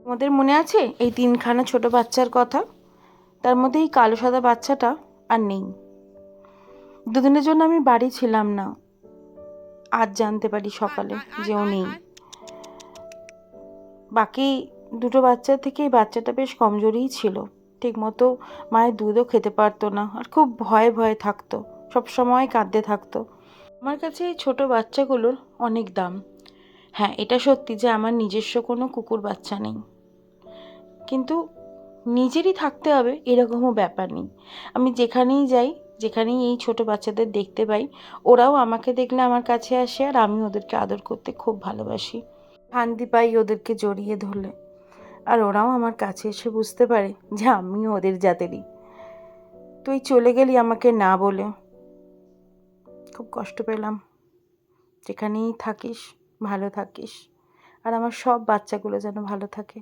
তোমাদের মনে আছে এই 3খানা ছোট বাচ্চার কথা? তার মধ্যে এই কালো সাদা বাচ্চাটা আর নেই। দুদিনের জন্য আমি বাড়ি ছিলাম না। আজ জানতে পারি সকালে যে ও নেই। বাকি দুটো বাচ্চার থেকে এই বাচ্চাটা বেশ কমজোরিই ছিল। ঠিকমতো মায়ের দুধও খেতে পারতো না, আর খুব ভয়ে ভয়ে থাকতো, সব সময় কাঁদতে থাকতো। আমার কাছে এই ছোট বাচ্চাগুলোর অনেক দাম। হ্যাঁ, এটা সত্যি যে আমার নিজস্ব কোনো কুকুর বাচ্চা নেই, কিন্তু নিজেরই থাকতে হবে এরকমও ব্যাপার নেই। আমি যেখানেই যাই, যেখানেই এই ছোট বাচ্চাদের দেখতে পাই, ওরাও আমাকে দেখলে আমার কাছে আসে, আর আমি ওদেরকে আদর করতে খুব ভালোবাসি। শান্তি পাই ওদেরকে জড়িয়ে ধরলে, আর ওরাও আমার কাছে এসে বুঝতে পারে যে আমিও ওদের জাতেরই। তুই চলে গেলি আমাকে না বলে, খুব কষ্ট পেলাম। যেখানেই থাকিস ভালো থাকিস, আর আমার সব বাচ্চাগুলো যেন ভালো থাকে।